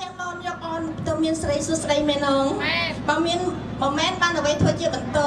ទាំងលនយកអនទៅមានស្រីសួស្ដីមែនអងបើមានមិនមែនបានអ្វីធ្វើជាបន្ត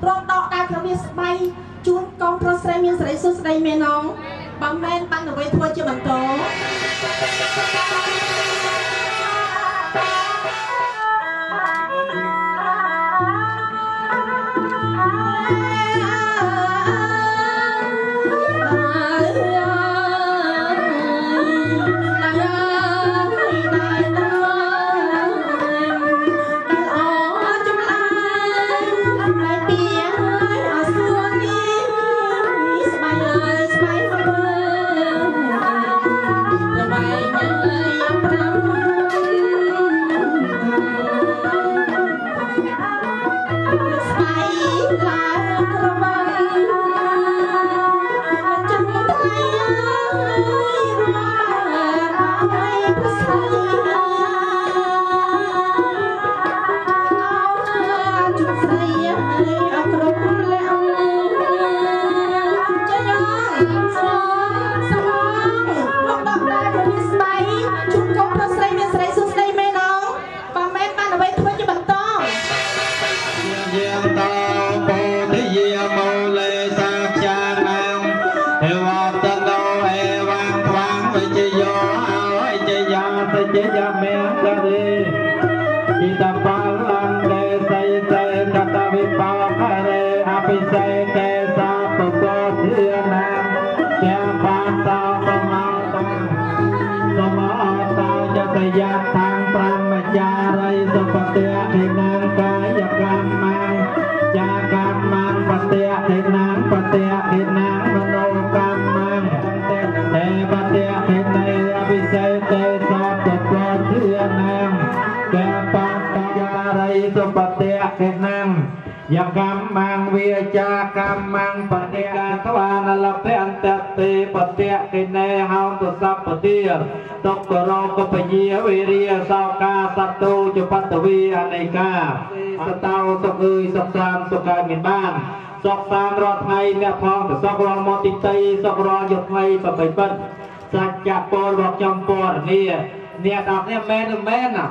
រងដកដៅក្នុងវាស្បៃជួនកងប្រុសស្រីមានស្រីសួស្ដីមែនអងបើមែនបានអ្វីធ្វើជាបន្តยังกำมังเวียจากำมังปฏิกาทวานลเพอันเตติปฏิกินเนหาตุสัพปฏิตกตรอกปเยวิริยสาวกาสัตตุจุปัตตวีอเนกาสตาวสกุยสัพสามสุกามิบ้านสกสามรอดไทยเนี่ยพองแต่สกรอมติตีสกรอหยุดไทยปะไปเปิ้ลสัจจะปอดบอกจำปอดเนี่ยดอกเนี่ยแม่นแม่น่ะ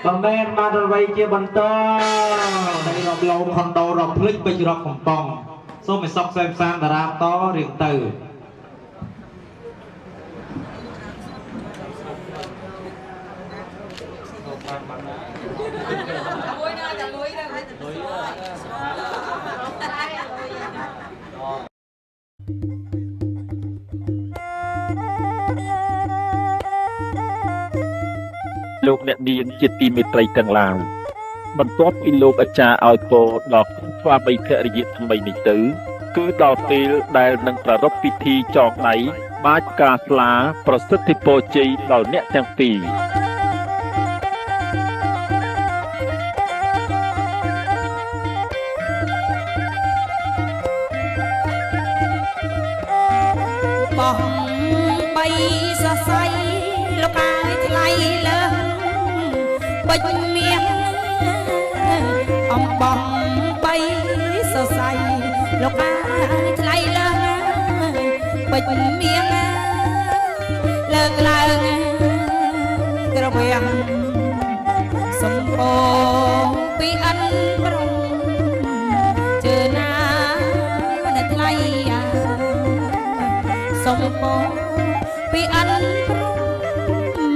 ก็แม่นมาโดยไวเจียบันโตในรอบเราคอนโดรอบพลิกไปจุดของปองส้มไปซอกแซมซานดาราโตเรียงตื่นលោកអ្នកនាងជាទីមេត្រីទាំងឡាយបន្ទាប់ពីលោកអាចារ្យឲ្យពរដល់ស្វាមីភរិយាថ្មីនេះទៅគឺដល់ពេលដែលនឹងប្រារព្ធពិធីចងដៃបាចផ្កាស្លាប្រសិទ្ធិពរជ័យដល់អ្នកទាំងពីរបងបីសរសៃលោកអាយថ្លៃលើបិចមៀងអំបងបីសរសៃលោកអាយថ្លៃលើបិចមៀងលើកឡើងក្រវាំងសំពោពីអិនប្រងជើណានៅថ្លៃសំពោពីអិនប្រង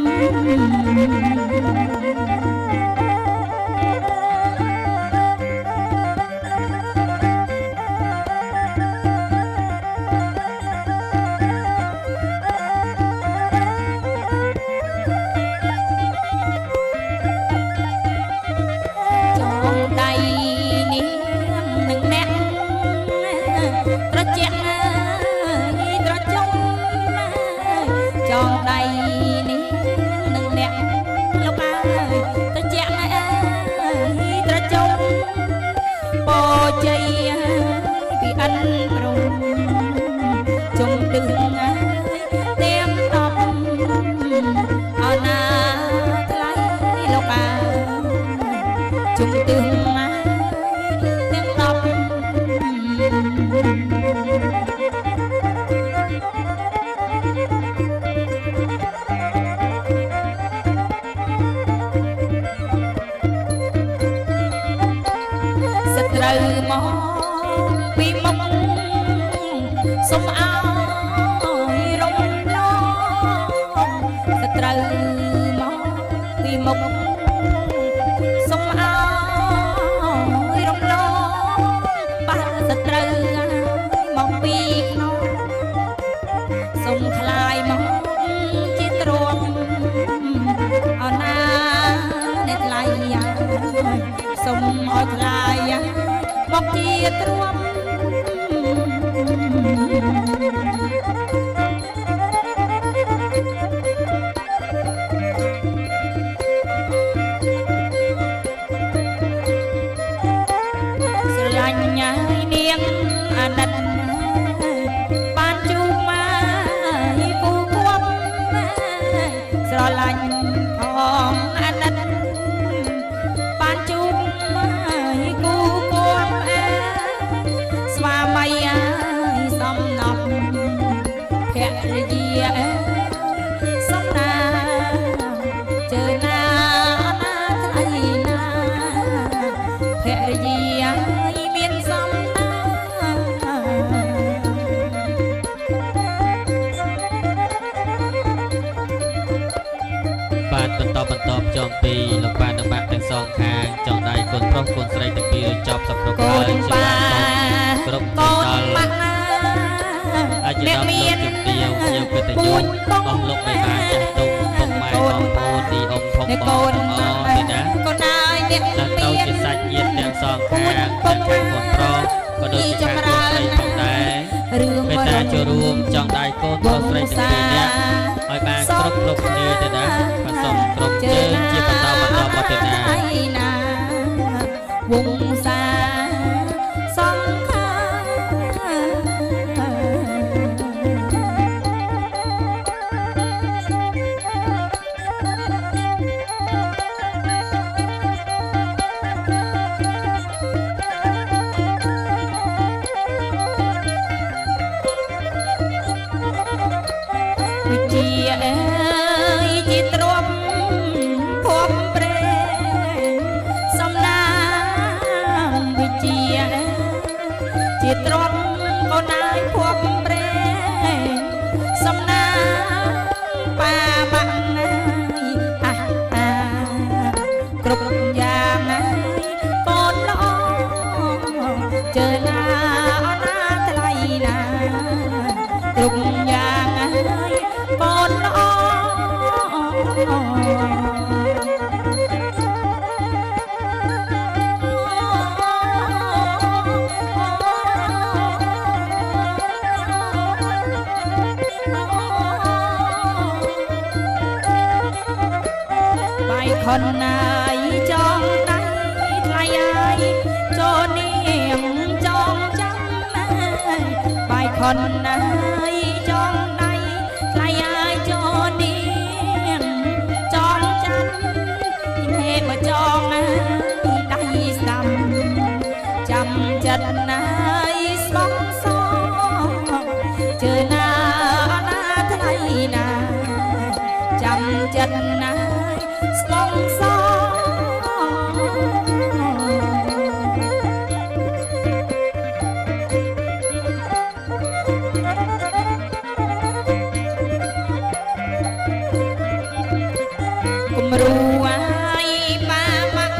រូអាយបាបាក់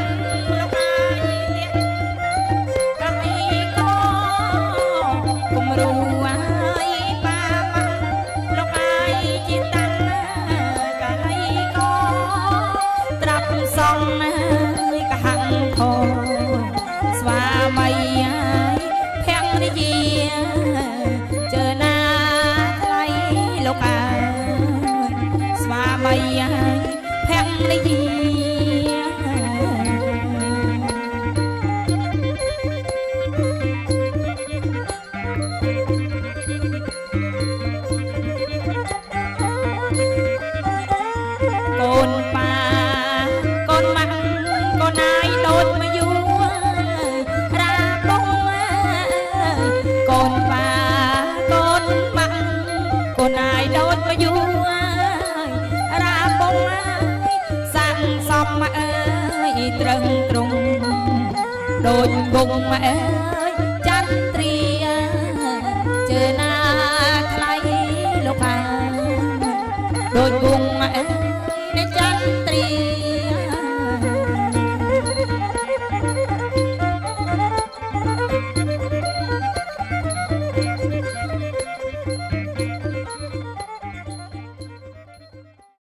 លោកអាយទៀតកាយក៏គំរូអាយបាបាក់លោកអាយជាតាំងកាយក៏ត្រាប់សងកហាំងខស្វាមីភរិយាជើណាថ្លៃលោកអាស្វាមីភរិយាកូនប៉ាកូនម៉ាក់កូននាយដូចមកយូររាបងកូនប៉ាកូនម៉ាក់កូននាយដូចមកយូររាបងសាក់សំម៉ាក់អើយត្រឹងត្រង់ដូចបងម៉ាក់អើយចន្ទ្រាជើណា